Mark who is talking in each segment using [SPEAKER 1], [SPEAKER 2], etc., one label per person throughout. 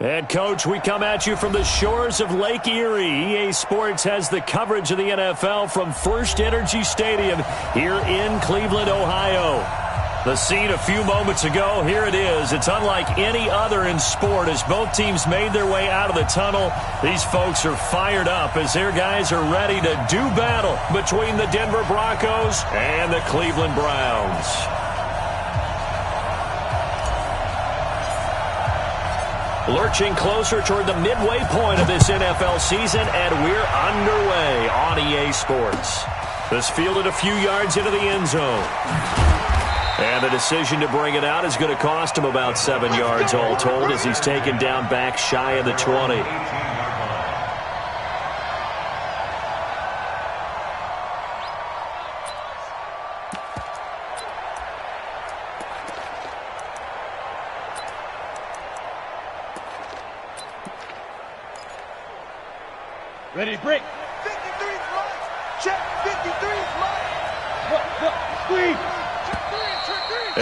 [SPEAKER 1] And, Coach, we come at you from the shores of Lake Erie. EA Sports has the coverage of the NFL from First Energy Stadium here in Cleveland, Ohio. The scene a few moments ago, here it is. It's unlike any other in sport as both teams made their way out of the tunnel. These folks are fired up as their guys are ready to do battle between the Denver Broncos and the Cleveland Browns. Lurching closer toward the midway point of this NFL season, and we're underway on EA Sports. This fielded a few yards into the end zone. And the decision to bring it out is going to cost him about 7 yards all told as he's taken down back shy of the 20.
[SPEAKER 2] Ready to break. 53 right. Check. 53 right. Squeeze.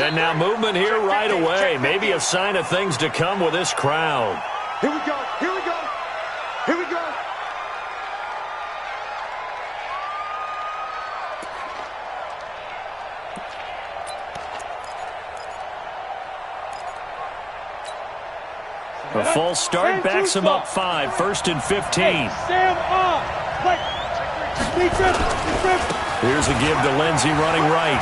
[SPEAKER 1] And now movement here right away. Maybe a sign of things to come with this crowd.
[SPEAKER 2] Here we go. Here we go. Here we go.
[SPEAKER 1] A false start backs him up 5. First and 15.
[SPEAKER 2] Sam off.
[SPEAKER 1] Here's a give to Lindsey running right.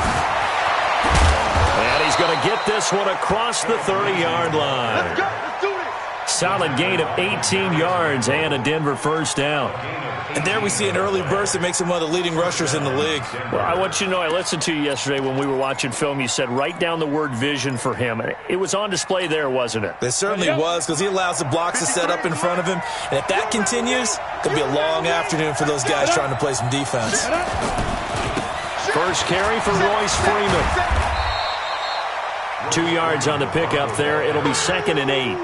[SPEAKER 1] And he's going to get this one across the 30-yard line.
[SPEAKER 2] Let's go. Let's do this.
[SPEAKER 1] Solid gain of 18 yards and a Denver first down.
[SPEAKER 3] And there we see an early burst that makes him one of the leading rushers in the league.
[SPEAKER 1] Well, I want you to know, I listened to you yesterday when we were watching film. You said write down the word vision for him. It was on display there, wasn't it?
[SPEAKER 3] It certainly was, because he allows the blocks to set up in front of him. And if that continues, it could be a long afternoon for those guys trying to play some defense.
[SPEAKER 1] First carry for Royce Freeman. 2 yards on the pickup there. It'll be 2nd and 8.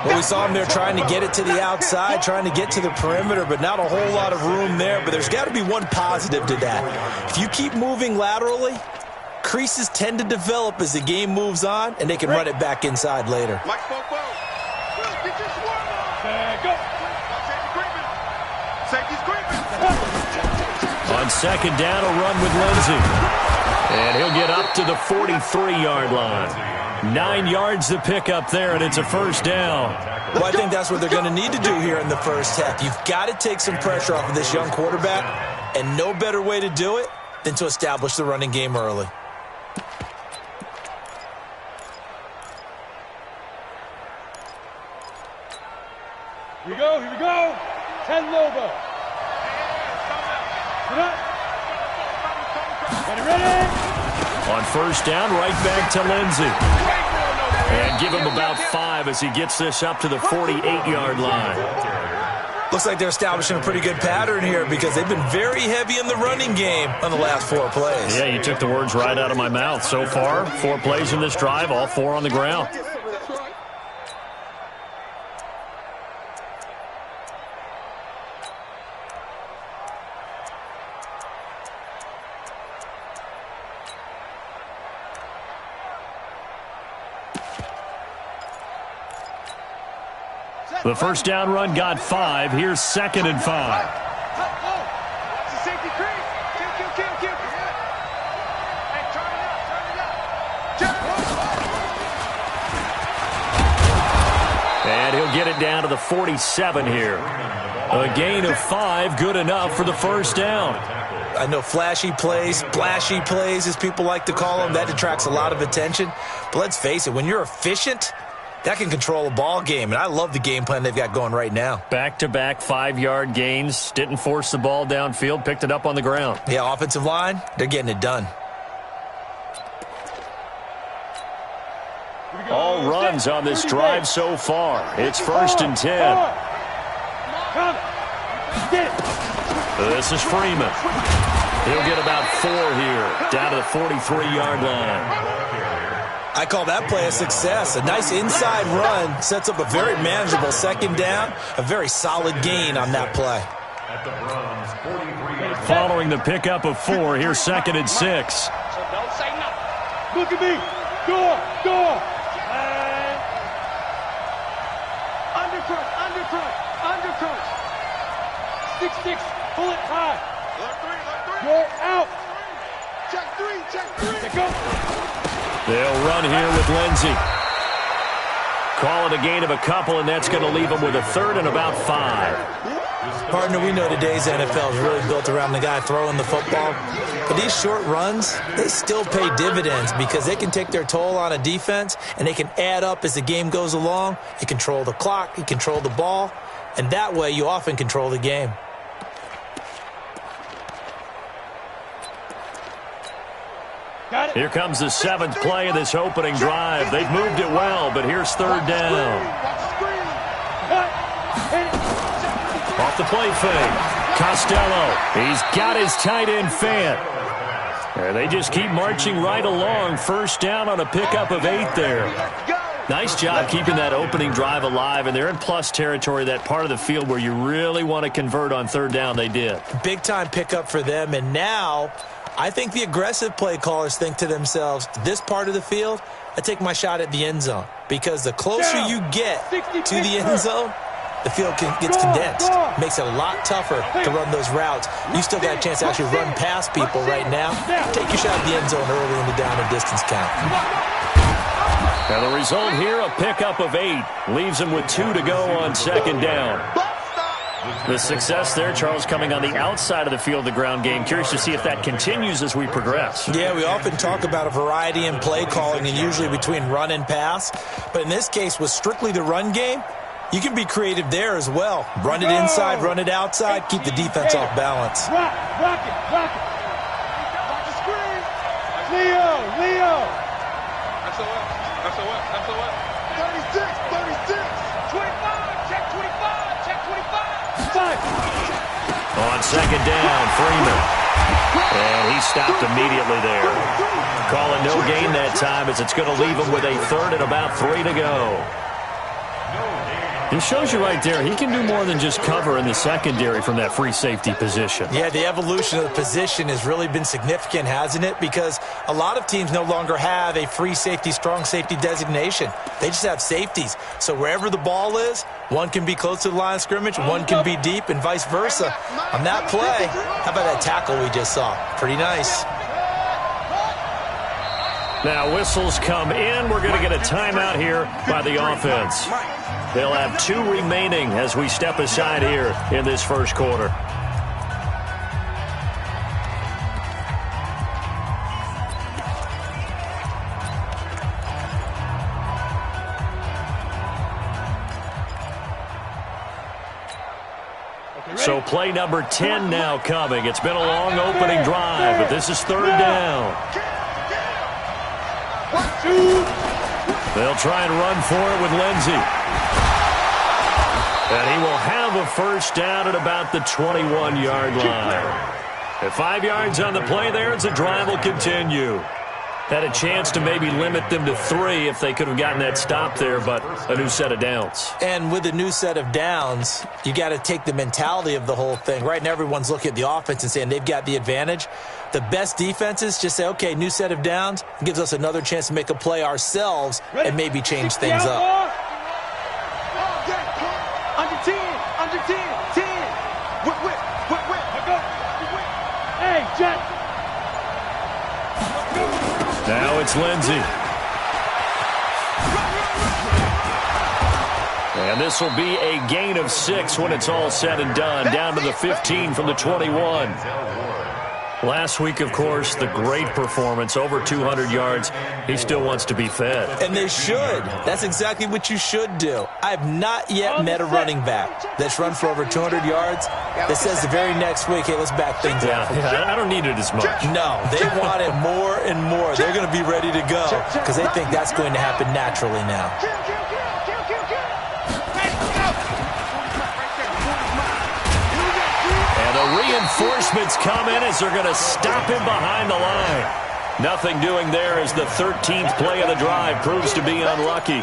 [SPEAKER 3] Well, we saw him there trying to get it to the outside, trying to get to the perimeter, but not a whole lot of room there. But there's got to be one positive to that. If you keep moving laterally, creases tend to develop as the game moves on, and they can run it back inside later.
[SPEAKER 1] On 2nd down, a run with Lindsey. And he'll get up to the 43-yard line. 9 yards to pick up there, and it's a first down.
[SPEAKER 3] Well, I think that's what they're going to need to do here in the first half. You've got to take some pressure off of this young quarterback, and no better way to do it than to establish the running game early.
[SPEAKER 2] Here we go. Here we go. 10 Lobo. Ready.
[SPEAKER 1] On first down, right back to Lindsey. And give him about 5 as he gets this up to the 48-yard line.
[SPEAKER 3] Looks like they're establishing a pretty good pattern here because they've been very heavy in the running game on the last 4 plays.
[SPEAKER 1] Yeah, you took the words right out of my mouth. So far, 4 plays in this drive, all 4 on the ground. The first down run got 5. Here's 2nd and 5. And he'll get it down to the 47 here. A gain of 5, good enough for the first down.
[SPEAKER 3] I know flashy plays, splashy plays, as people like to call them, that attracts a lot of attention. But let's face it, when you're efficient, that can control a ball game, and I love the game plan they've got going right now.
[SPEAKER 1] Back-to-back 5-yard gains. Didn't force the ball downfield. Picked it up on the ground.
[SPEAKER 3] Yeah, offensive line, they're getting it done.
[SPEAKER 1] All runs on this drive so far. It's 1st and 10. This is Freeman. He'll get about 4 here, down to the 43-yard line.
[SPEAKER 3] I call that play a success. A nice inside run sets up a very manageable 2nd down, a very solid gain on that play.
[SPEAKER 1] Following the pickup of 4, here's 2nd and 6.
[SPEAKER 2] Look at me. Door. Undercrunch. 6-6. Pull it high. You're out. Check three. Check go.
[SPEAKER 1] They'll run here with Lindsey. Call it a gain of a couple, and that's going to leave them with a third and about 5.
[SPEAKER 3] Partner, we know today's NFL is really built around the guy throwing the football. But these short runs, they still pay dividends because they can take their toll on a defense, and they can add up as the game goes along. You control the clock, you control the ball, and that way you often control the game.
[SPEAKER 1] Here comes the 7th play of this opening drive. They've moved it well, but here's third down. Off the play fake. Costello. He's got his tight end Fant. And they just keep marching right along. First down on a pickup of 8 there. Nice job keeping that opening drive alive, and they're in plus territory, that part of the field where you really want to convert on third down. They did. Big-time pickup for them, and now I think the aggressive play callers think to themselves, this part of the field, I take my shot at the end zone. Because the closer you get to the end zone, the field gets condensed. Makes it a lot tougher to run those routes. You still got a chance to actually run past people right now. Take your shot at the end zone early in the down and distance count. Now the result here, a pickup of 8. Leaves them with 2 to go on second down. The success there, Charles, coming on the outside of the field, the ground game. Curious to see if that continues as we progress. Yeah, we often talk about a variety in play calling and usually between run and pass. But in this case, with strictly the run game, you can be creative there as well. Run it inside, run it outside, keep the defense off balance.
[SPEAKER 2] Rock it. Watch the screen. Leo. That's a what? 36. 25. Check 25. 5.
[SPEAKER 1] On second down, Freeman. And he stopped immediately there. Calling no gain that time as it's going to leave him with a third and about 3 to go. He shows you right there, he can do more than just cover in the secondary from that free safety position. Yeah, the evolution of the position has really been significant, hasn't it? Because a lot of teams no longer have a free safety, strong safety designation. They just have safeties. So wherever the ball is, one can be close to the line of scrimmage, one can be deep, and vice versa. On that play, how about that tackle we just saw? Pretty nice. Now whistles come in. We're going to get a timeout here by the offense. They'll have 2 remaining as we step aside here in this first quarter. So play number 10 now coming. It's been a long opening drive, but this is third down. They'll try and run for it with Lindsey. And he will have a first down at about the 21-yard line. At 5 yards on the play there, as the drive will continue. Had a chance to maybe limit them to 3 if they could have gotten that stop there, but a new set of downs. And with a new set of downs, you got to take the mentality of the whole thing. Right now, everyone's looking at the offense and saying they've got the advantage. The best defenses just say, okay, new set of downs. It gives us another chance to make a play ourselves and maybe change things up.
[SPEAKER 2] Under 10. 10. Whip. Hey, Jack.
[SPEAKER 1] Now it's Lindsey. And this will be a gain of 6 when it's all said and done. Down to the 15 from the 21. Last week, of course, the great performance, over 200 yards. He still wants to be fed. And they should. That's exactly what you should do. I have not yet met a running back that's run for over 200 yards that says the very next week, hey, let's back things up. Yeah, I don't need it as much. No, they want it more and more. They're going to be ready to go because they think that's going to happen naturally now. Reinforcements come in as they're going to stop him behind the line. Nothing doing there as the 13th play of the drive proves to be unlucky.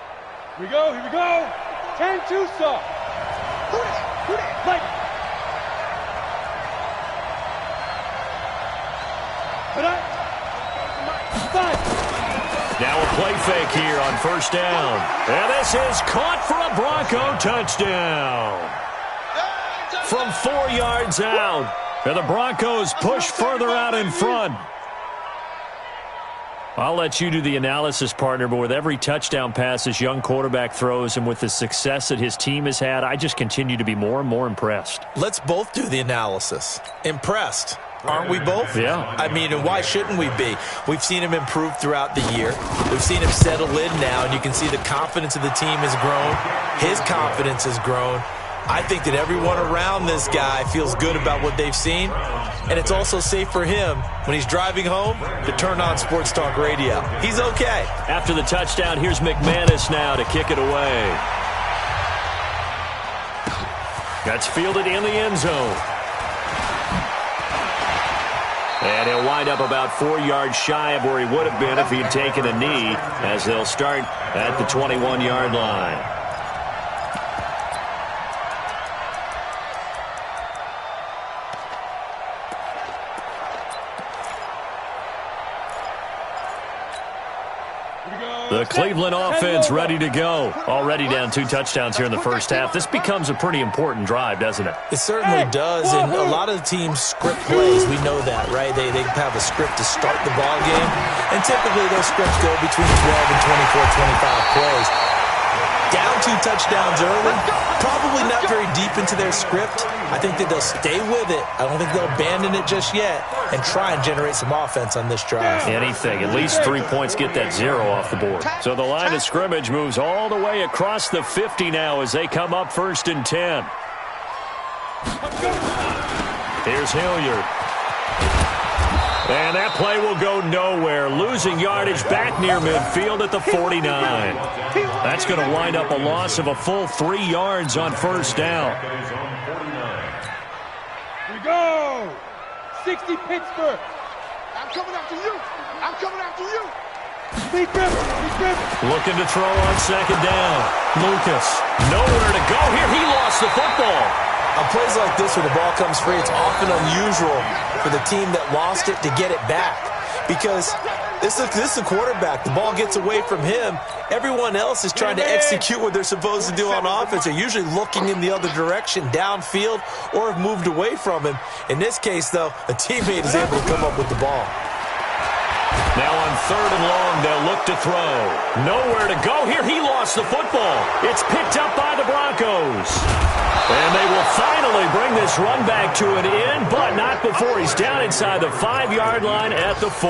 [SPEAKER 2] Here we go, here we go. 10-2 soft. Like.
[SPEAKER 1] Now a play fake here on first down. And this is caught for a Bronco touchdown. From 4 yards out. And the Broncos push further out in front. I'll let you do the analysis, partner, but with every touchdown pass this young quarterback throws and with the success that his team has had, I just continue to be more and more impressed.
[SPEAKER 3] Let's both do the analysis. Impressed. Aren't we both?
[SPEAKER 1] Yeah.
[SPEAKER 3] I mean, and why shouldn't we be? We've seen him improve throughout the year. We've seen him settle in now, and you can see the confidence of the team has grown. His confidence has grown. I think that everyone around this guy feels good about what they've seen, and it's also safe for him when he's driving home to turn on Sports Talk Radio. He's okay.
[SPEAKER 1] After the touchdown, here's McManus now to kick it away. That's fielded in the end zone. And he'll wind up about 4 yards shy of where he would have been if he had taken a knee, as they'll start at the 21-yard line. The Cleveland offense ready to go. Already down 2 touchdowns here in the first half. This becomes a pretty important drive, doesn't it?
[SPEAKER 3] It certainly does, and a lot of the teams script plays. We know that, right? They have a script to start the ball game, and typically those scripts go between 12 and 24, 25 plays. Down 2 touchdowns early, probably not very deep into their script. I think that they'll stay with it. I don't think they'll abandon it just yet and try and generate some offense on this drive.
[SPEAKER 1] Anything. At least 3 points get that 0 off the board. So the line of scrimmage moves all the way across the 50 now as they come up 1st and 10. Here's Hilliard. And that play will go nowhere. Losing yardage back near midfield at the 49. That's going to wind up a loss of a full 3 yards on first down.
[SPEAKER 2] Here we go. 60 Pittsburgh. I'm coming after you. I'm coming after you.
[SPEAKER 1] Looking to throw on second down. Lucas. Nowhere to go here. He lost the football.
[SPEAKER 3] On plays like this where the ball comes free, it's often unusual for the team that lost it to get it back. Because this is a quarterback. The ball gets away from him. Everyone else is trying to execute what they're supposed to do on offense. They're usually looking in the other direction, downfield, or have moved away from him. In this case, though, a teammate is able to come up with the ball.
[SPEAKER 1] Now on 3rd and long, they'll look to throw. Nowhere to go here. He lost the football. It's picked up by the Broncos. And they will finally bring this run back to an end, but not before he's down inside the 5-yard line at the 4.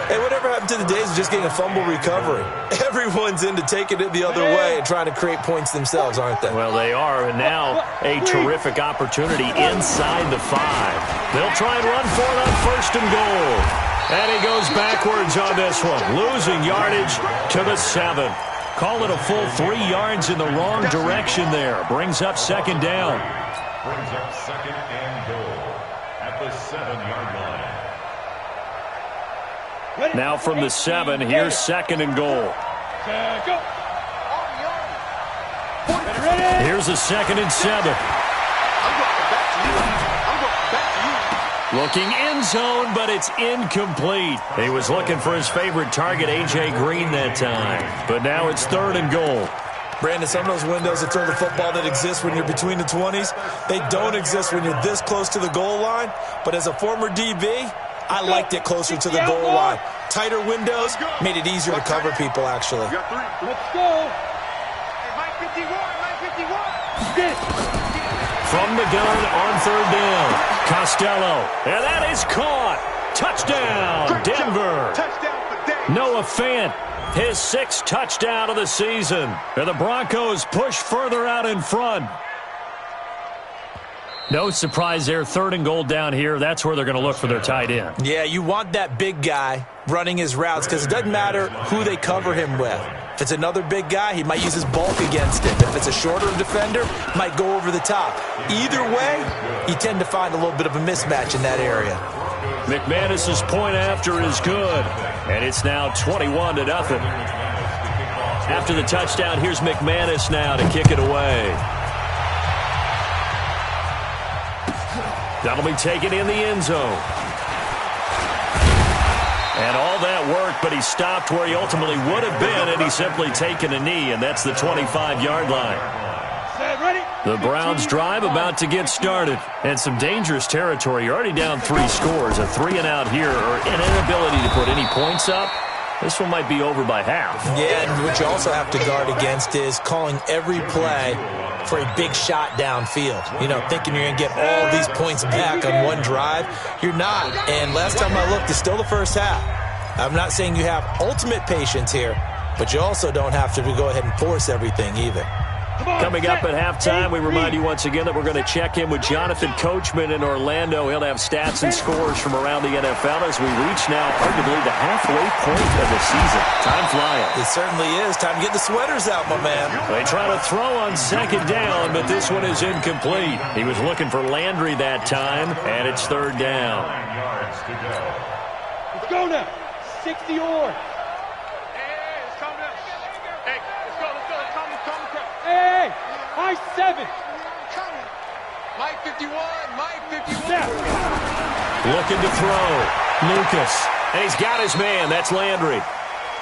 [SPEAKER 3] Hey, whatever happened to the days of just getting a fumble recovery? Everyone's into taking it the other way and trying to create points themselves, aren't they?
[SPEAKER 1] Well, they are, and now a terrific opportunity inside the 5. They'll try and run for it on 1st and goal. And he goes backwards on this one, losing yardage to the 7. Call it a full 3 yards in the wrong direction there. Brings up 2nd down.
[SPEAKER 4] Brings up 2nd and goal at the 7-yard line.
[SPEAKER 1] Now from the 7, here's 2nd and goal. Here's a 2nd and 7. Looking end zone, but it's incomplete. He was looking for his favorite target, A.J. Green, that time. But now it's 3rd and goal.
[SPEAKER 3] Brandon, some of those windows that throw the football that exist when you're between the 20s, they don't exist when you're this close to the goal line. But as a former DB, I liked it closer to the goal line. Tighter windows made it easier to cover people, actually.
[SPEAKER 2] Let's go. Mike 51, Mike 51.
[SPEAKER 1] From the gun on 3rd down. Costello. And that is caught. Touchdown, Denver. Noah Fant, his 6th touchdown of the season. And the Broncos push further out in front. No surprise there. 3rd and goal down here. That's where they're going to look for their tight end.
[SPEAKER 3] Yeah, you want that big guy running his routes because it doesn't matter who they cover him with. If it's another big guy, he might use his bulk against him. If it's a shorter defender, might go over the top. Either way, you tend to find a little bit of a mismatch in that area.
[SPEAKER 1] McManus's point after is good, and it's now 21-0. After the touchdown, here's McManus now to kick it away. That'll be taken in the end zone. And all that work, but he stopped where he ultimately would have been, and he's simply taken a knee, and that's the 25-yard line. The Browns drive about to get started. And some dangerous territory. You're already down 3 scores. A 3-and-out here, or an inability to put any points up. This one might be over by half. Yeah, and what you also have to guard against is calling every play for a big shot downfield. You know, thinking you're going to get all these points back on one drive. You're not. And last time I looked, it's still the first half. I'm not saying you have ultimate patience here, but you also don't have to go ahead and force everything either. Coming up at halftime, we remind you once again that we're going to check in with Jonathan Coachman in Orlando. He'll have stats and scores from around the NFL as we reach now arguably the halfway point of the season. Time flying. It certainly is. Time to get the sweaters out, my man. They try to throw on second down, but this one is incomplete. He was looking for Landry that time, and it's third down.
[SPEAKER 4] 9 yards to go.
[SPEAKER 2] Let's go now. 60 or. Hey, high 7.
[SPEAKER 5] Mike 51, Mike 51.
[SPEAKER 2] Snap.
[SPEAKER 1] Looking to throw. Lucas. And he's got his man. That's Landry.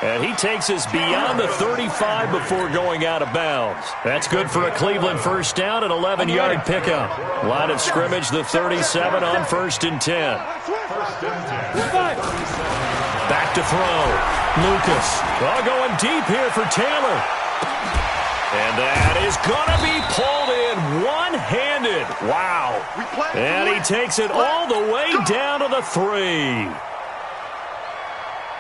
[SPEAKER 1] And he takes us beyond the 35 before going out of bounds. That's good for a Cleveland first down, an 11-yard pickup. Line of scrimmage, the 37 on 1st and 10. Back to throw. Lucas. Oh, going deep here for Taylor. And that is going to be pulled in one-handed. Wow. And he takes it all the way down to the 3.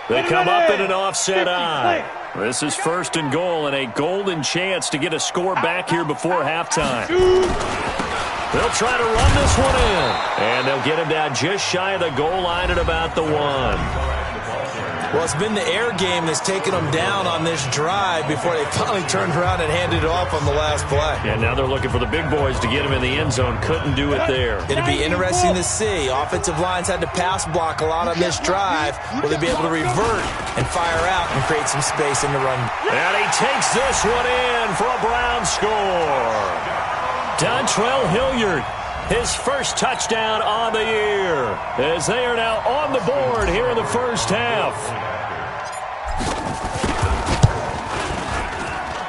[SPEAKER 1] They come up in an offset eye. This is 1st and goal and a golden chance to get a score back here before halftime. They'll try to run this one in. And they'll get him down just shy of the goal line at about the 1. Well, it's been the air game that's taken them down on this drive before they finally turned around and handed it off on the last play. And now they're looking for the big boys to get him in the end zone. Couldn't do it there. It'll be interesting to see. Offensive lines had to pass block a lot on this drive. Will they be able to revert and fire out and create some space in the run? And he takes this one in for a Brown score. Dontrell Hilliard. His first touchdown on the year as they are now on the board here in the first half.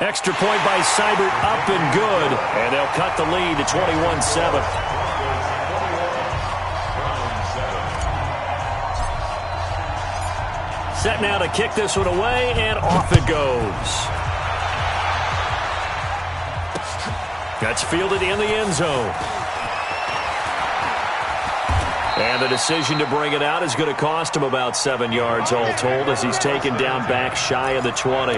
[SPEAKER 1] Extra point by Seibert up and good, and they'll cut the lead to 21-7. Set now to kick this one away, and off it goes. That's fielded in the end zone. And the decision to bring it out is going to cost him about 7 yards all told as he's taken down back shy of the 20.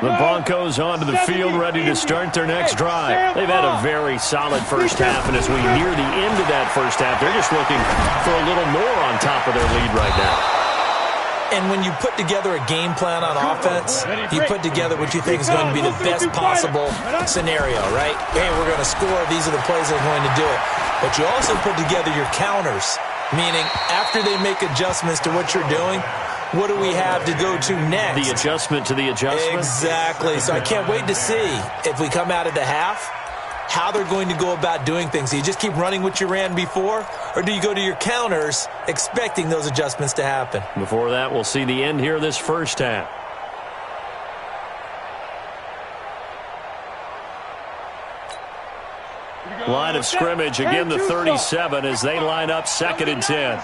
[SPEAKER 1] The Broncos onto the field ready to start their next drive. They've had a very solid first half, and as we near the end of that first half, they're just looking for a little more on top of their lead right now. And when you put together a game plan on offense, you put together what you think is going to be the best possible scenario, right? Hey, we're going to score. These are the plays that are going to do it. But you also put together your counters, meaning after they make adjustments to what you're doing, what do we have to go to next? The adjustment to the adjustment? Exactly. So I can't wait to see if we come out of the half, how they're going to go about doing things. Do you just keep running what you ran before, or do you go to your counters expecting those adjustments to happen? Before that, we'll see the end here of this first half. Line of scrimmage, again the 37 as they line up 2nd and 10.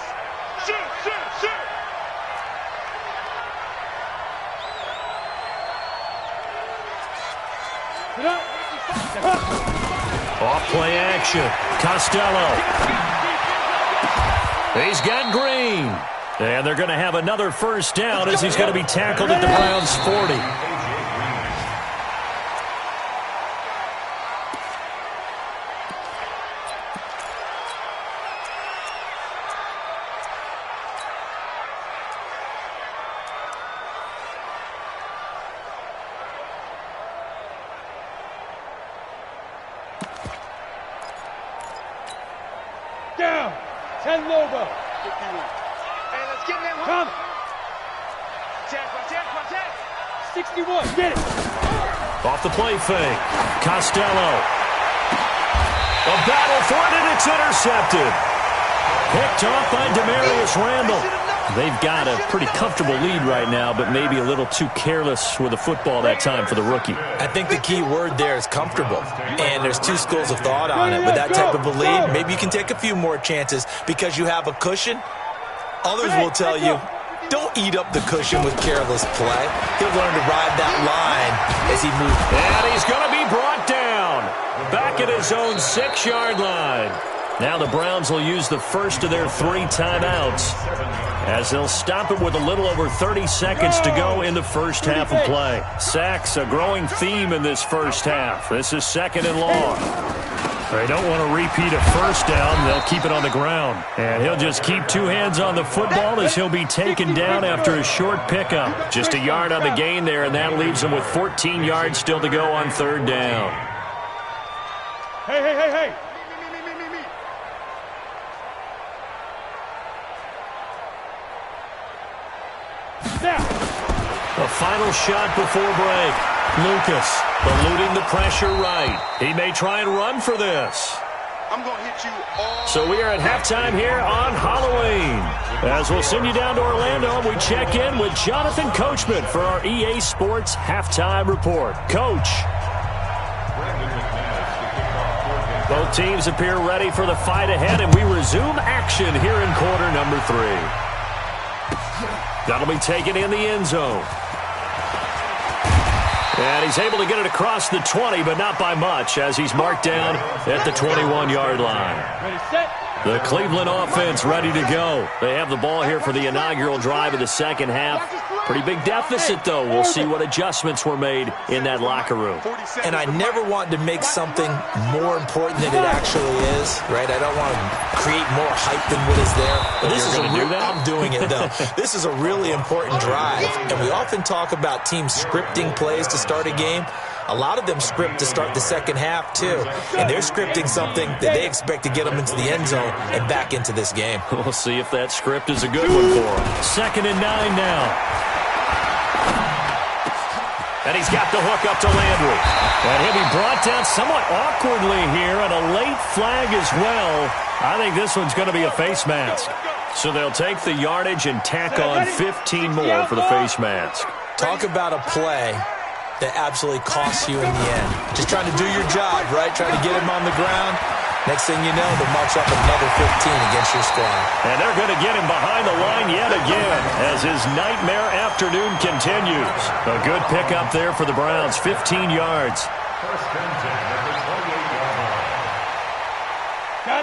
[SPEAKER 1] Off play action. Costello. He's got Green. And they're going to have another first down as he's going to be tackled at the Browns' 40.
[SPEAKER 2] down. 10 Lobo.
[SPEAKER 5] Hey, let's get them.
[SPEAKER 2] Come. 61. Get it.
[SPEAKER 1] Off the play fake. Costello. A battle for it, and it's intercepted. Picked off by Demarius Randall. They've got a pretty comfortable lead right now, but maybe a little too careless with the football that time for the rookie.
[SPEAKER 3] I think the key word there is comfortable, and there's two schools of thought on it. With that type of a lead, maybe you can take a few more chances because you have a cushion. Others will tell you, don't eat up the cushion with careless play. He'll learn to ride that line as he moves.
[SPEAKER 1] And he's going to be brought down. Back at his own 6-yard line. Now the Browns will use the first of their 3 timeouts as they'll stop it with a little over 30 seconds to go in the first half of play. Sacks, a growing theme in this first half. This is 2nd and long. They don't want to repeat a first down. They'll keep it on the ground. And he'll just keep 2 hands on the football as he'll be taken down after a short pickup. Just a yard on the gain there, and that leaves him with 14 yards still to go on 3rd down.
[SPEAKER 2] Hey. Now.
[SPEAKER 1] A final shot before break. Lucas eluding the pressure right. He may try and run for this.
[SPEAKER 5] I'm going to hit you all.
[SPEAKER 1] So we are at halftime here on Halloween. As we'll send you down to Orlando, and we check in with Jonathan Coachman for our EA Sports Halftime Report. Coach. Both teams appear ready for the fight ahead, and we resume action here in quarter number 3. That'll be taken in the end zone. And he's able to get it across the 20, but not by much, as he's marked down at the 21-yard line.
[SPEAKER 2] Ready, set.
[SPEAKER 1] The Cleveland offense ready to go. They have the ball here for the inaugural drive of the second half. Pretty big deficit, though. We'll see what adjustments were made in that locker room.
[SPEAKER 3] And I never want to make something more important than it actually is, right? I don't want to create more hype than what is there. But this is I'm doing it, though. This is a really important drive. And we often talk about teams scripting plays to start a game. A lot of them script to start the second half, too. And they're scripting something that they expect to get them into the end zone and back into this game.
[SPEAKER 1] We'll see if that script is a good one for them. 2nd and 9 now. And he's got the hook up to Landry. And he'll be brought down somewhat awkwardly here, and a late flag as well. I think this one's going to be a face mask. So they'll take the yardage and tack on 15 more for the face mask.
[SPEAKER 3] Talk about a play that absolutely costs you in the end. Just trying to do your job, right? Trying to get him on the ground. Next thing you know, they'll march up another 15 against your squad. And
[SPEAKER 1] they're going to get him behind the line yet again as his nightmare afternoon continues. A good pickup there for the Browns, 15 yards.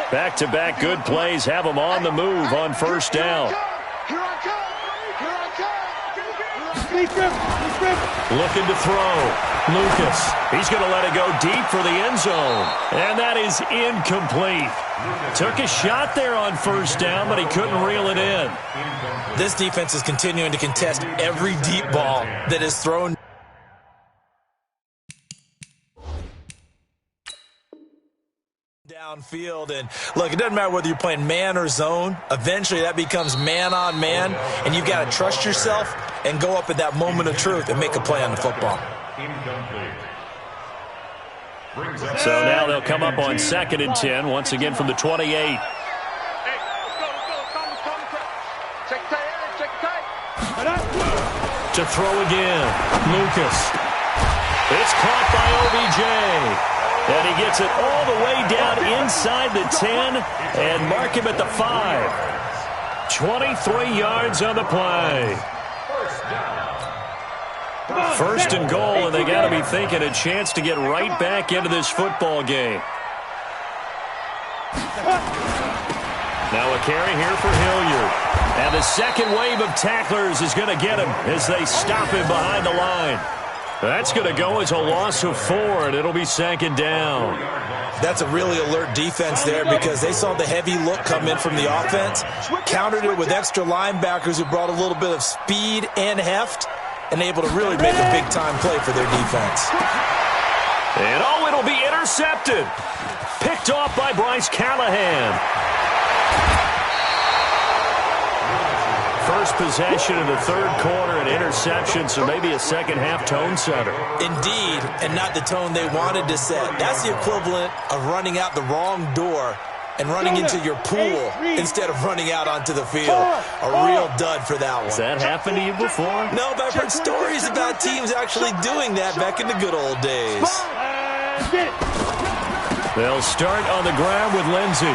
[SPEAKER 1] Back-to-back good plays have them on the move on 1st down. Looking to throw. Lucas. He's going to let it go deep for the end zone. And that is incomplete. Took a shot there on 1st down, but he couldn't reel it in.
[SPEAKER 3] This defense is continuing to contest every deep ball that is thrown downfield. And look, it doesn't matter whether you're playing man or zone. Eventually that becomes man on man, and you've got to trust yourself and go up at that moment of truth and make a play on the football.
[SPEAKER 1] So now they'll come up on 2nd and 10 once again from the 28. To throw again, Lucas. It's caught by OBJ. And he gets it all the way down inside the 10 and mark him at the 5. 23 yards on the play. 1st and goal, and they got to be thinking a chance to get right back into this football game. Now a carry here for Hilliard. And the second wave of tacklers is going to get him as they stop him behind the line. That's going to go as a loss of 4, and it'll be 2nd down.
[SPEAKER 3] That's a really alert defense there because they saw the heavy look come in from the offense, countered it with extra linebackers who brought a little bit of speed and heft, and able to really make a big-time play for their defense.
[SPEAKER 1] And it'll be intercepted. Picked off by Bryce Callahan. First possession in the third quarter, an interception, so maybe a second-half tone setter.
[SPEAKER 3] Indeed, and not the tone they wanted to set. That's the equivalent of running out the wrong door and running into your pool instead of running out onto the field. A real dud for that one.
[SPEAKER 1] Has that happened to you before?
[SPEAKER 3] No, but I've heard stories about teams actually doing that back in the good old days.
[SPEAKER 1] They'll start on the ground with Lindsey.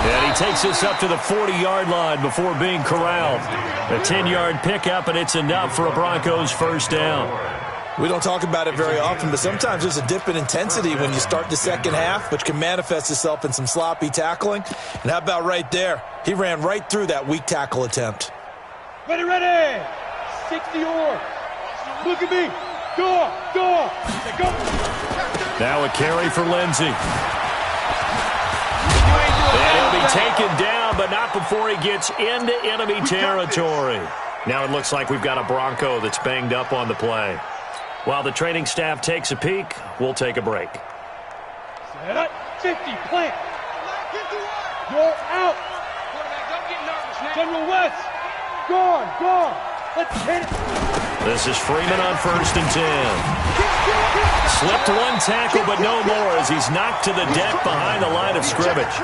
[SPEAKER 1] And he takes us up to the 40-yard line before being corralled. A 10-yard pickup, and it's enough for a Broncos first down.
[SPEAKER 3] We don't talk about it very often, but sometimes there's a dip in intensity when you start the second half, which can manifest itself in some sloppy tackling. And how about right there? He ran right through that weak tackle attempt.
[SPEAKER 2] Ready, ready. 60 or. Look at me. Go. Go.
[SPEAKER 1] Now a carry for Lindsey. And he'll be taken down, but not before he gets into enemy territory. Now it looks like we've got a Bronco that's banged up on the play. While the training staff takes a peek, we'll take a break.
[SPEAKER 2] Set up. 50, plant. You're out. General West. Gone. Let's hit it.
[SPEAKER 1] This is Freeman on 1st and 10. Slipped one tackle, but no more as he's knocked to the deck behind the line of scrimmage.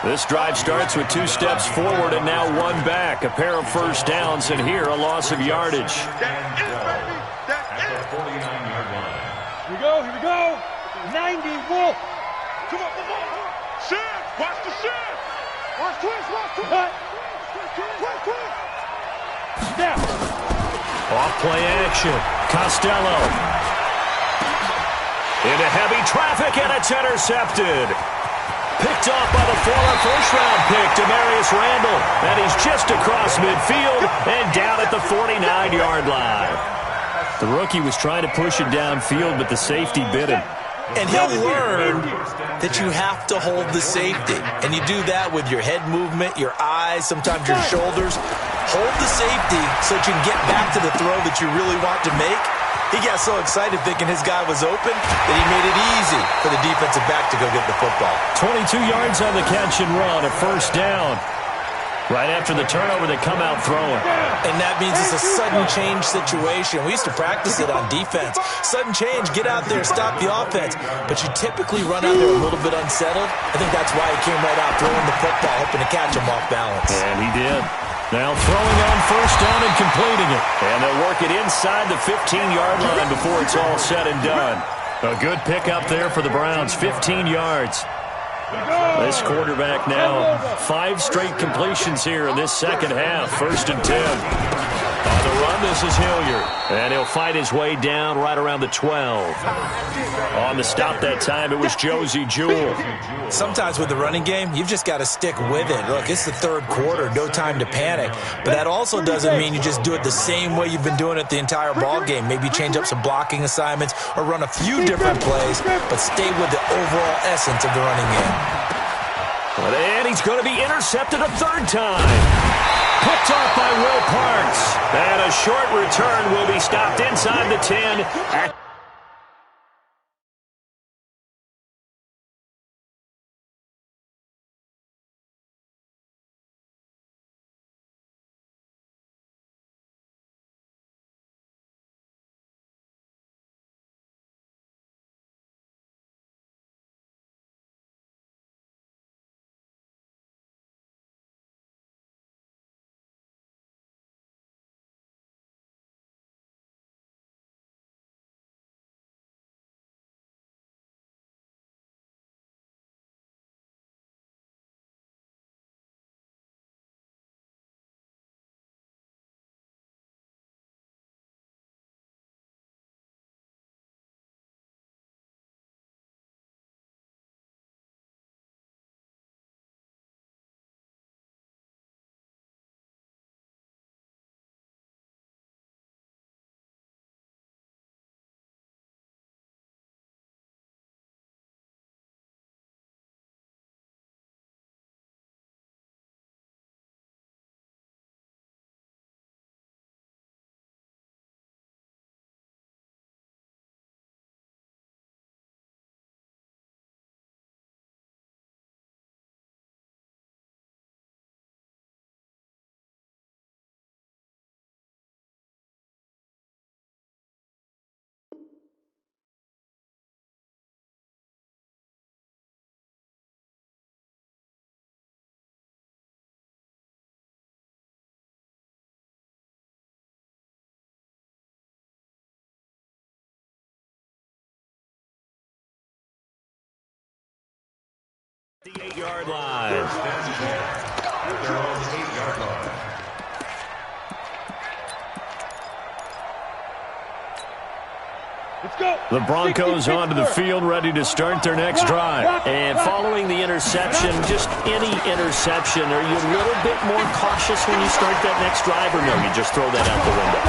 [SPEAKER 1] This drive starts with 2 steps forward and now 1 back. A pair of first downs, and here a loss of yardage.
[SPEAKER 4] At the 49-yard line.
[SPEAKER 2] Here we go. 90 Wolf.
[SPEAKER 5] Come on. Shift. Watch the shift. Watch twist.
[SPEAKER 2] Cut. Snap.
[SPEAKER 1] Off-play action. Costello. Into heavy traffic, and it's intercepted. Picked off by the former first-round pick, Demarius Randall. And he's just across midfield and down at the 49-yard line. The rookie was trying to push it downfield, but the safety bit him.
[SPEAKER 3] And he'll learn that you have to hold the safety. And you do that with your head movement, your eyes, sometimes your shoulders. Hold the safety so that you can get back to the throw that you really want to make. He got so excited thinking his guy was open that he made it easy for the defensive back to go get the football.
[SPEAKER 1] 22 yards on the catch and run, a first down. Right after the turnover, they come out throwing.
[SPEAKER 3] And that means it's a sudden change situation. We used to practice it on defense. Sudden change, get out there, stop the offense. But you typically run out there a little bit unsettled. I think that's why he came right out throwing the football, hoping to catch him off balance.
[SPEAKER 1] And he did. Now throwing on first down and completing it. And they'll work it inside the 15-yard line before it's all said and done. A good pickup there for the Browns, 15 yards. This quarterback now 5 straight completions here in this second half. 1st and 10. On the run, this is Hilliard. And he'll fight his way down right around the 12. On the stop that time, it was Josie Jewell.
[SPEAKER 3] Sometimes with the running game, you've just got to stick with it. Look, it's the third quarter, no time to panic. But that also doesn't mean you just do it the same way you've been doing it the entire ball game. Maybe change up some blocking assignments or run a few different plays, but stay with the overall essence of the running game.
[SPEAKER 1] And he's going to be intercepted a 3rd time. Picked off by Will Parks. And a short return will be stopped inside the 10. The 8-yard line.
[SPEAKER 4] First and 10 at their own 8-yard line.
[SPEAKER 2] Let's go.
[SPEAKER 1] The Broncos onto the field, ready to start their next drive. And following the interception, just any interception, are you a little bit more cautious when you start that next drive, or no, you just throw that out the window?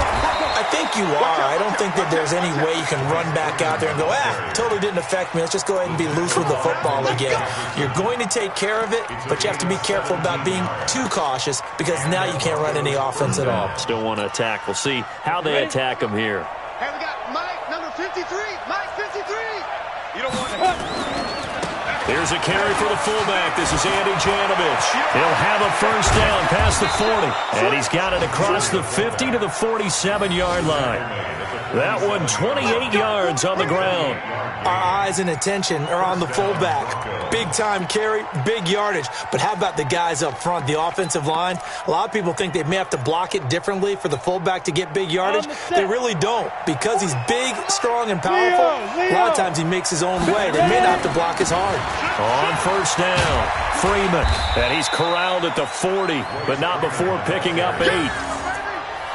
[SPEAKER 3] I think you are. I don't think that there's any way you can run back out there and go, totally didn't affect me. Let's just go ahead and be loose with the football again. You're going to take care of it, but you have to be careful about being too cautious because now you can't run any offense at all.
[SPEAKER 1] Still want to attack. We'll see how they attack them here.
[SPEAKER 6] Hey, we got Mike, number 53. Mike, 53.
[SPEAKER 5] You don't want to.
[SPEAKER 1] Here's a carry for the fullback. This is Andy Janovich. He'll have a first down past the 40. And he's got it across the 50 to the 47-yard line. That one 28 yards on the ground.
[SPEAKER 3] Our eyes and attention are on the fullback. Big-time carry, big yardage. But how about the guys up front, the offensive line? A lot of people think they may have to block it differently for the fullback to get big yardage. They really don't. Because he's big, strong, and powerful, a lot of times he makes his own way. They may not have to block as hard.
[SPEAKER 1] On first down, Freeman. And he's corralled at the 40, but not before picking up 8.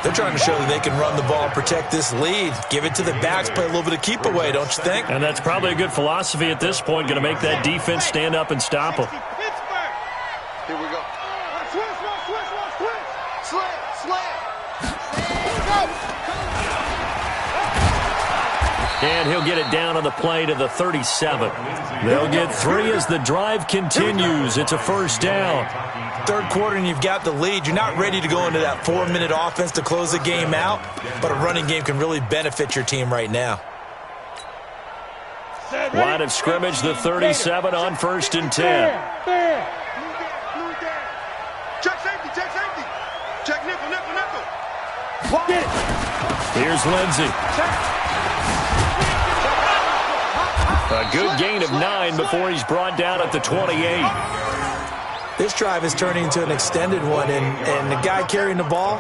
[SPEAKER 3] They're trying to show that they can run the ball and protect this lead. Give it to the backs, play a little bit of keep away, don't you think?
[SPEAKER 1] And that's probably a good philosophy at this point, going to make that defense stand up and stop them.
[SPEAKER 6] Here we go. Switch.
[SPEAKER 1] And he'll get it down on the play to the 37. They'll get 3 as the drive continues. It's a first down.
[SPEAKER 3] Third quarter and you've got the lead. You're not ready to go into that 4-minute offense to close the game out, but a running game can really benefit your team right now.
[SPEAKER 1] Line of scrimmage, the 37 on first and 10.
[SPEAKER 6] Check safety. Check nickel.
[SPEAKER 1] Here's Lindsey. A good gain of 9 before he's brought down at the 28.
[SPEAKER 3] This drive is turning into an extended one, and the guy carrying the ball,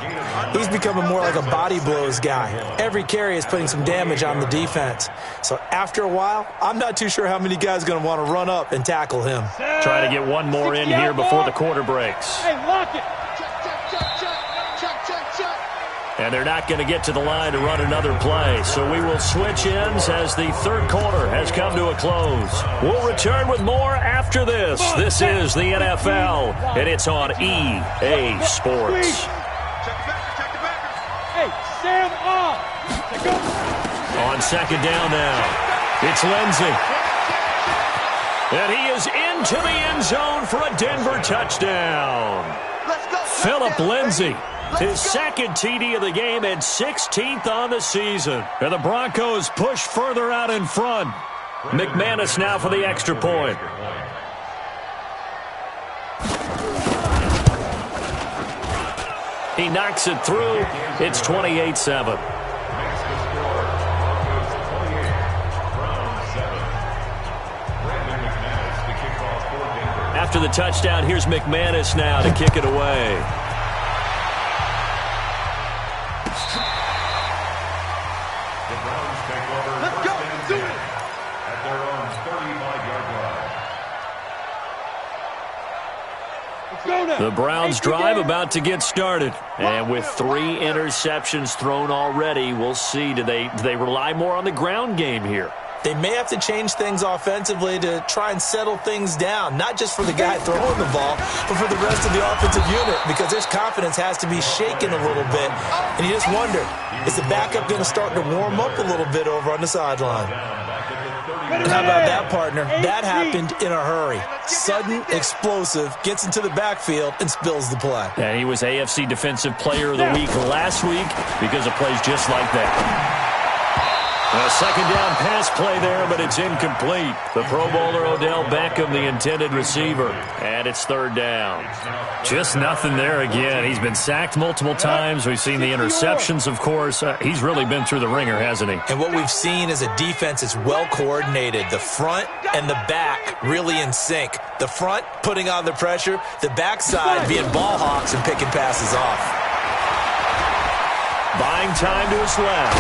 [SPEAKER 3] he's becoming more like a body blows guy. Every carry is putting some damage on the defense. So after a while, I'm not too sure how many guys are going to want to run up and tackle him.
[SPEAKER 1] Try to get one more in here before the quarter breaks.
[SPEAKER 2] Hey, lock it.
[SPEAKER 1] And they're not going to get to the line to run another play. So we will switch ends as the third quarter has come to a close. We'll return with more after this. This is the NFL, and it's on EA Sports.
[SPEAKER 2] Hey, Sam off.
[SPEAKER 1] On second down now, it's Lindsey. And he is into the end zone for a Denver touchdown. Phillip Lindsey. His second TD of the game and 16th on the season. And the Broncos push further out in front. McManus now for the extra point. He knocks it through. It's 28-7. After the touchdown, here's McManus now to kick it away. The Browns drive about to get started. And with 3 interceptions thrown already, we'll see. Do they rely more on the ground game here?
[SPEAKER 3] They may have to change things offensively to try and settle things down, not just for the guy throwing the ball, but for the rest of the offensive unit, because their confidence has to be shaken a little bit. And you just wonder, is the backup going to start to warm up a little bit over on the sideline? And how about that, partner? That happened in a hurry. Sudden, explosive, gets into the backfield, and spills the play.
[SPEAKER 1] And he was AFC Defensive Player of the Week last week because of plays just like that. A second down pass play there, but it's incomplete. The Pro Bowler Odell Beckham, the intended receiver. And it's third down. Just nothing there again. He's been sacked multiple times. We've seen the interceptions, of course. He's really been through the ringer, hasn't he?
[SPEAKER 3] And what we've seen is a defense that's well coordinated. The front and the back really in sync. The front putting on the pressure. The backside being ball hawks and picking passes off.
[SPEAKER 1] Buying time to his left.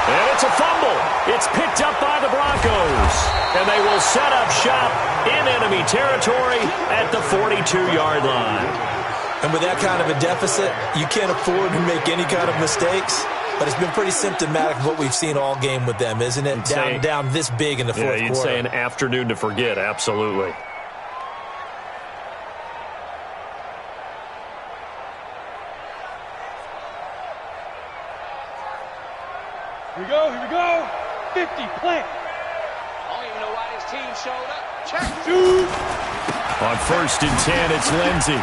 [SPEAKER 1] And it's a fumble. It's picked up by the Broncos. And they will will set up shop in enemy territory at the 42-yard line.
[SPEAKER 3] And with that kind of a deficit, you can't afford to make any kind of mistakes. But it's been pretty symptomatic of what we've seen all game with them, isn't it? Down this big in the fourth quarter.
[SPEAKER 1] You'd say an afternoon to forget, absolutely.
[SPEAKER 2] Here we go. 50, plant.
[SPEAKER 7] I don't even know why this team showed up.
[SPEAKER 2] Check. Shoot.
[SPEAKER 1] On 1st and 10, it's Lindsey.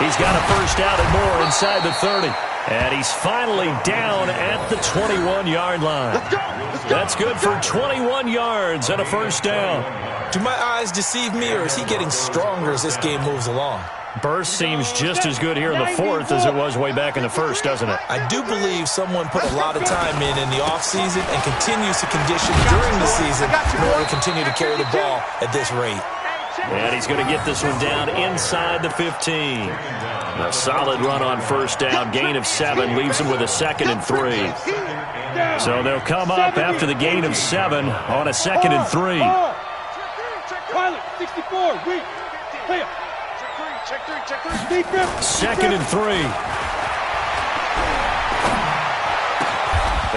[SPEAKER 1] He's got a first out and more inside the 30. And he's finally down at the 21-yard line.
[SPEAKER 6] Let's go.
[SPEAKER 1] That's good for 21 yards and a first down.
[SPEAKER 3] Do my eyes deceive me, or is he getting stronger as this game moves along?
[SPEAKER 1] Burst seems just as good here in the fourth as it was way back in the first, doesn't it?
[SPEAKER 3] I do believe someone put a lot of time in the offseason and continues to condition during the season in order to continue to carry the ball at this rate.
[SPEAKER 1] And he's going to get this one down inside the 15. A solid run on first down. Gain of 7 leaves him with a 2nd and 3. So they'll come up after the gain of 7 on a 2nd and 3.
[SPEAKER 2] Pilot, 64, weak. Clear.
[SPEAKER 6] Check three.
[SPEAKER 1] 2nd and 3.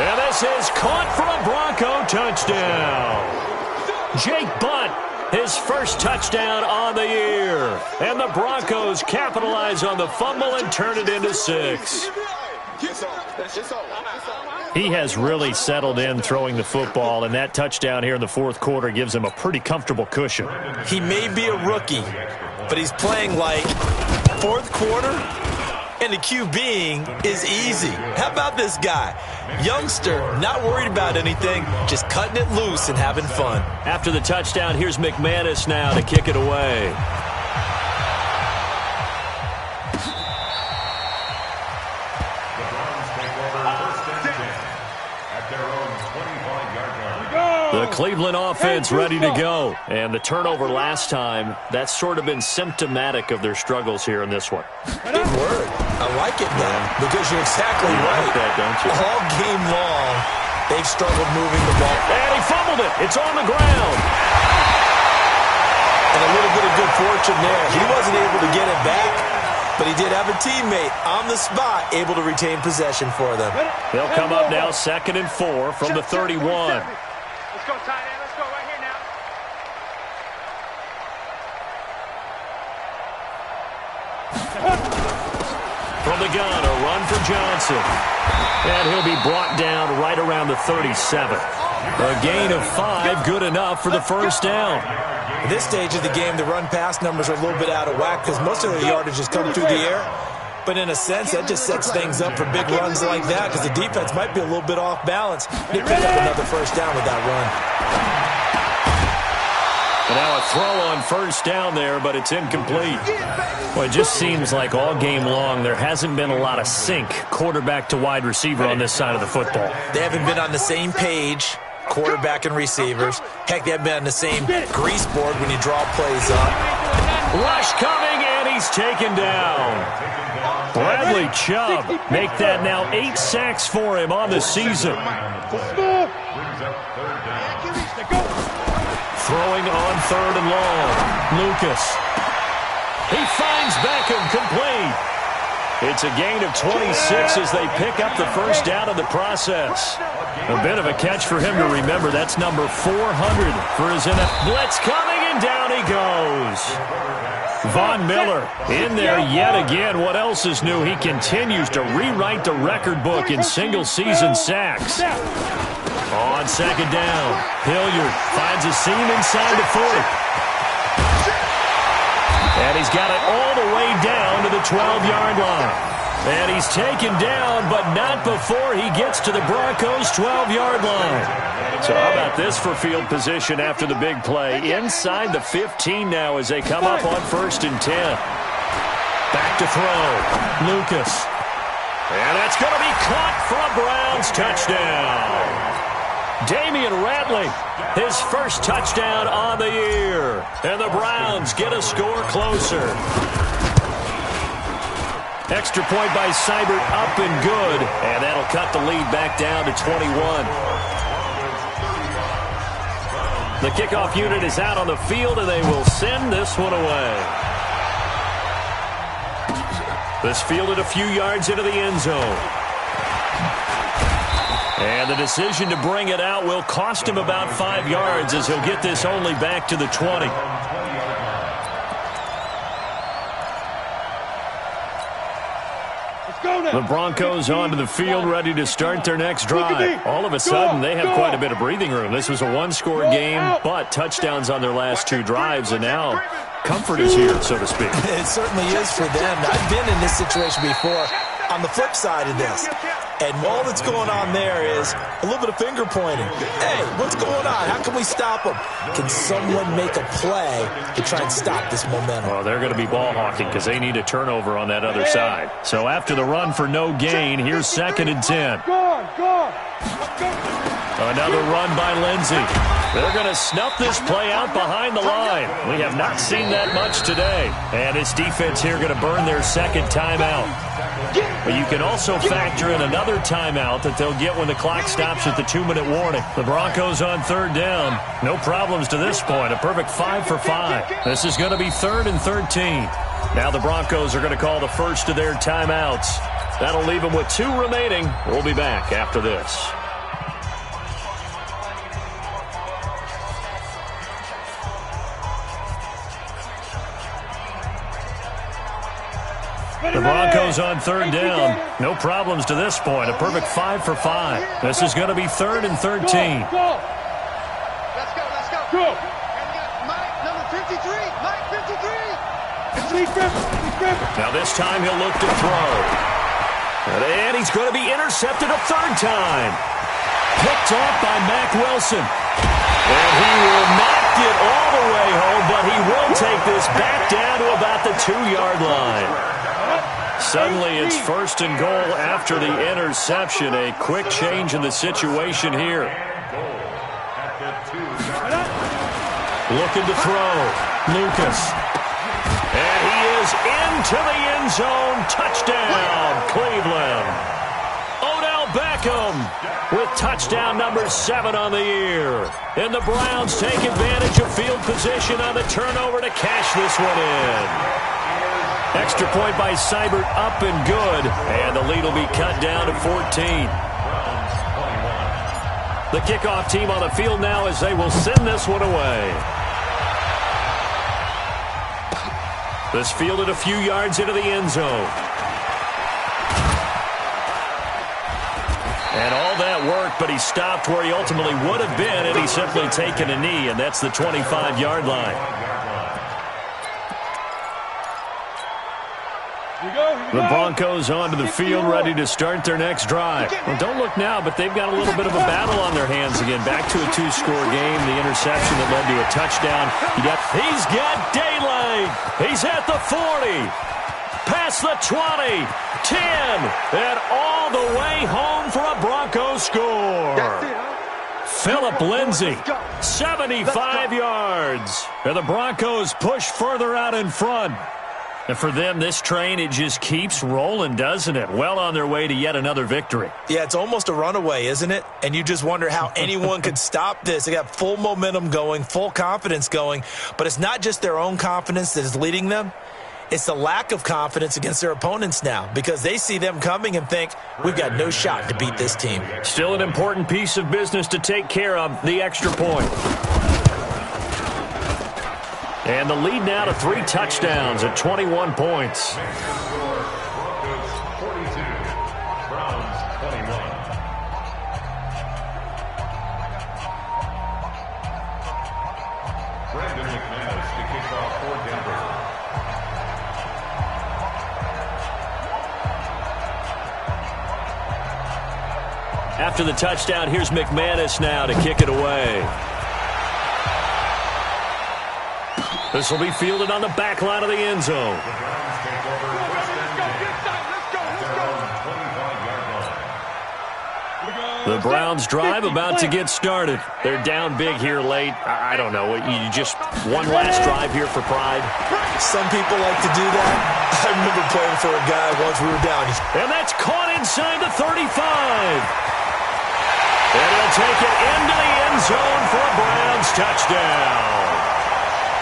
[SPEAKER 1] And this is caught for a Bronco touchdown. Jake Butt, his first touchdown on the year. And the Broncos capitalize on the fumble and turn it into 6. He has really settled in throwing the football, and that touchdown here in the fourth quarter gives him a pretty comfortable cushion.
[SPEAKER 3] He may be a rookie, but he's playing like fourth quarter, and the QBing is easy. How about this guy? Youngster, not worried about anything, just cutting it loose and having fun.
[SPEAKER 1] After the touchdown, here's McManus now to kick it away. The Cleveland offense ready to go. And the turnover last time, that's sort of been symptomatic of their struggles here in this one.
[SPEAKER 3] Good word. I like it now because you're exactly right.
[SPEAKER 1] Like that, don't you?
[SPEAKER 3] All game long, they've struggled moving the ball.
[SPEAKER 1] And he fumbled it. It's on the ground.
[SPEAKER 3] And a little bit of good fortune there. He wasn't able to get it back, but he did have a teammate on the spot able to retain possession for them.
[SPEAKER 1] They'll come up now 2nd and 4 from the 31.
[SPEAKER 7] Let's go, tight end. Let's go right here now.
[SPEAKER 1] From the gun, a run for Johnson. And he'll be brought down right around the 37. A gain of 5, good enough for the first down.
[SPEAKER 3] At this stage of the game, the run-pass numbers are a little bit out of whack because most of the yardage has come through the air. But in a sense, that just sets things up for big runs like that because the defense might be a little bit off balance. They pick up another first down with that run.
[SPEAKER 1] And now a throw on first down there, but it's incomplete. Well, it just seems like all game long there hasn't been a lot of sync quarterback to wide receiver on this side of the football.
[SPEAKER 3] They haven't been on the same page, quarterback and receivers. Heck, they haven't been on the same grease board when you draw plays up.
[SPEAKER 1] Rush coming, and he's taken down. Bradley Chubb make that now 8 sacks for him on the season. Throwing on 3rd and long. Lucas. He finds Beckham complete. It's a gain of 26 as they pick up the first down in the process. A bit of a catch for him to remember. That's number 400 for his NFL. Blitz coming, and down he goes. Von Miller in there yet again. What else is new? He continues to rewrite the record book in single-season sacks. On 2nd down, Hilliard finds a seam inside the 40. And he's got it all the way down to the 12-yard line. And he's taken down, but not before he gets to the Broncos' 12-yard line. So how about this for field position after the big play? Inside the 15 now as they come up on 1st and 10. Back to throw. Lucas. And that's going to be caught for a Browns touchdown. Damian Ratley, his first touchdown on the year. And the Browns get a score closer. Extra point by Seibert, up and good. And that'll cut the lead back down to 21. The kickoff unit is out on the field, and they will send this one away. This fielded a few yards into the end zone. And the decision to bring it out will cost him about 5 yards as he'll get this only back to the 20. The Broncos onto the field ready to start their next drive. All of a sudden, they have quite a bit of breathing room. This was a one-score game, but touchdowns on their last 2 drives, and now comfort is here, so to speak.
[SPEAKER 3] It certainly is for them. I've been in this situation before on the flip side of this. And all that's going on there is a little bit of finger pointing. Hey, what's going on? How can we stop them? Can someone make a play to try and stop this momentum?
[SPEAKER 1] Well, they're going to be ball hawking because they need a turnover on that other side. So after the run for no gain, here's 2nd and 10. Another run by Lindsey. They're going to snuff this play out behind the line. We have not seen that much today. And this defense here going to burn their 2nd timeout. But you can also factor in another timeout that they'll get when the clock stops at the 2-minute warning. The Broncos on 3rd down. No problems to this point. A perfect 5 for 5. This is going to be 3rd and 13. Now the Broncos are going to call the first of their timeouts. That'll leave them with 2 remaining. We'll be back after this. The Broncos on 3rd down. No problems to this point. A perfect 5 for 5. This is going to be 3rd and 13.
[SPEAKER 6] Let's go. Go. And we got Mike, number 53. Mike, 53.
[SPEAKER 1] Now this time he'll look to throw. And he's going to be intercepted a 3rd time. Picked off by Mack Wilson. And he will not get all the way home, but he will take this back down to about the 2-yard line. Suddenly it's 1st and goal after the interception. A quick change in the situation here. Looking to throw. Lucas. And he is into the end zone. Touchdown, Cleveland. Odell Beckham with touchdown number 7 on the year. And the Browns take advantage of field position on the turnover to cash this one in. Extra point by Seibert, up and good. And the lead will be cut down to 14. The kickoff team on the field now as they will send this one away. This fielded a few yards into the end zone. And all that worked, but he stopped where he ultimately would have been, and he's simply taken a knee, and that's the 25-yard line. The Broncos onto the field ready to start their next drive. Well, don't look now, but they've got a little bit of a battle on their hands again. Back to a 2-score game. The interception that led to a touchdown. He's got daylight. He's at the 40. Past the 20. 10. And all the way home for a Broncos score. Phillip Lindsay, 75 yards. And the Broncos push further out in front. And for them, this train, it just keeps rolling, doesn't it? Well on their way to yet another victory.
[SPEAKER 3] Yeah, it's almost a runaway, isn't it? And you just wonder how anyone could stop this. They got full momentum going, full confidence going. But it's not just their own confidence that is leading them. It's the lack of confidence against their opponents now because they see them coming and think, we've got no shot to beat this team.
[SPEAKER 1] Still an important piece of business to take care of, the extra point. And the lead now to 3 touchdowns at 21 points.
[SPEAKER 4] Broncos 42, Browns 21. Brandon McManus to kick off for Denver.
[SPEAKER 1] After the touchdown, here's McManus now to kick it away. This will be fielded on the back line of the end zone. The Browns drive about to get started. They're down big here late. I don't know. You just one last drive here for pride.
[SPEAKER 3] Some people like to do that. I remember playing for a guy once we were down.
[SPEAKER 1] And that's caught inside the 35. And he'll take it into the end zone for a Browns touchdown.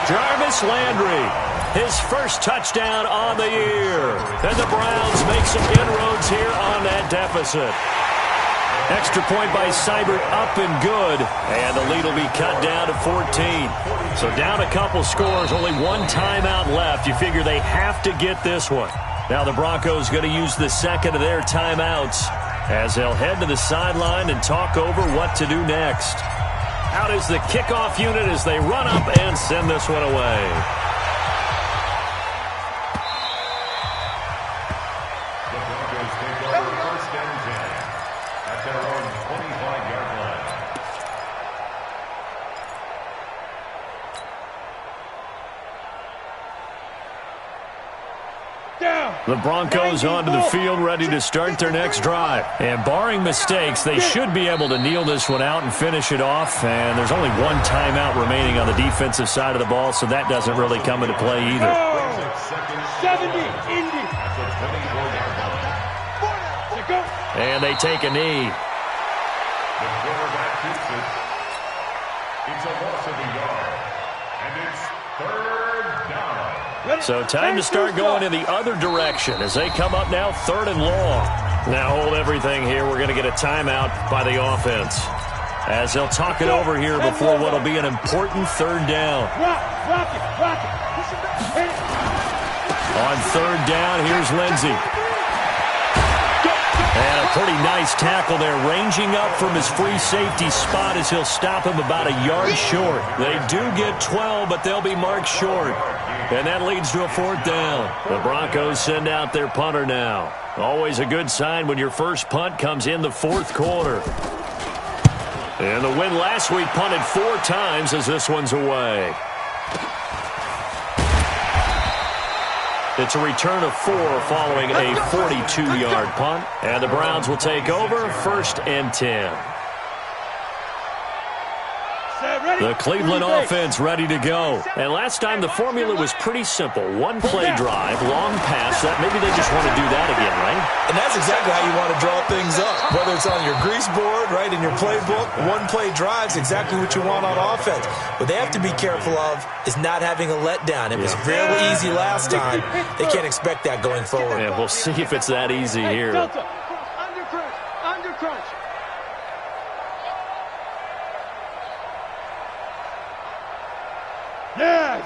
[SPEAKER 1] Jarvis Landry, his first touchdown on the year. And the Browns make some inroads here on that deficit. Extra point by Seibert, up and good. And the lead will be cut down to 14. So down a couple scores, only one timeout left. You figure they have to get this one. Now the Broncos going to use the second of their timeouts as they'll head to the sideline and talk over what to do next. Out is the kickoff unit as they run up and send this one away.
[SPEAKER 4] The Broncos take over first and 10 at their own 25-yard line.
[SPEAKER 1] The Broncos onto the field ready to start their next drive. And barring mistakes, they should be able to kneel this one out and finish it off. And there's only one timeout remaining on the defensive side of the ball, so that doesn't really come into play either.
[SPEAKER 2] 70, Indy.
[SPEAKER 1] And they take a knee.
[SPEAKER 4] The quarterback keeps it. It's a loss of a yard. And it's third down.
[SPEAKER 1] So time to start going in the other direction as they come up now 3rd and long. Now hold everything here. We're going to get a timeout by the offense as they'll talk it over here before what will be an important 3rd down. On 3rd down, here's Lindsey. And a pretty nice tackle there, ranging up from his free safety spot as he'll stop him about a yard short. They do get 12, but they'll be marked short. And that leads to a 4th down. The Broncos send out their punter now. Always a good sign when your first punt comes in the 4th quarter. And the win last week punted 4 times as this one's away. It's a return of 4 following a 42-yard punt. And the Browns will take over 1st and 10. The Cleveland offense ready to go. And last time the formula was pretty simple. One play drive, long pass. That maybe they just want to do that again, right?
[SPEAKER 3] And that's exactly how you want to draw things up. Whether it's on your grease board, right, in your playbook, one play drive's exactly what you want on offense. What they have to be careful of is not having a letdown. It was really easy last time. They can't expect that going forward.
[SPEAKER 1] Yeah, we'll see if it's that easy here.
[SPEAKER 6] Under crunch.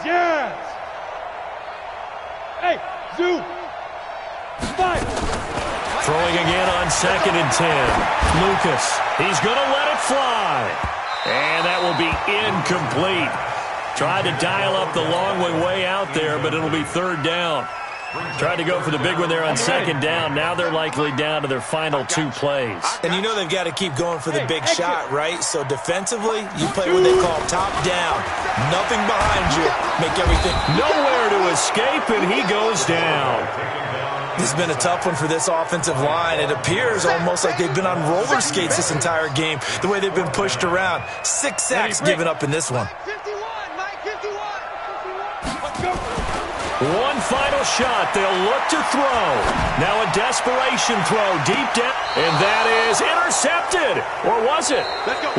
[SPEAKER 2] Yes. Hey, Zoo. 5.
[SPEAKER 1] Throwing again on 2nd and 10. Lucas, he's going to let it fly. And that will be incomplete. Tried to dial up the long way out there, but it'll be 3rd down. Tried to go for the big one there on 2nd down. Now they're likely down to their final 2 plays.
[SPEAKER 3] And you know they've got to keep going for the big shot, right? So defensively, you play what they call top down. Nothing behind you. Make everything.
[SPEAKER 1] Nowhere to escape, and he goes down.
[SPEAKER 3] This has been a tough one for this offensive line. It appears almost like they've been on roller skates this entire game, the way they've been pushed around. 6 sacks given up in this one.
[SPEAKER 6] 51, Mike, 51.
[SPEAKER 2] Let's go.
[SPEAKER 1] One final shot. They'll look to throw. Now a desperation throw deep down. And that is intercepted. Or was it?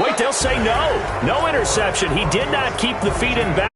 [SPEAKER 1] Wait, they'll say no. No interception. He did not keep the feet in bounds.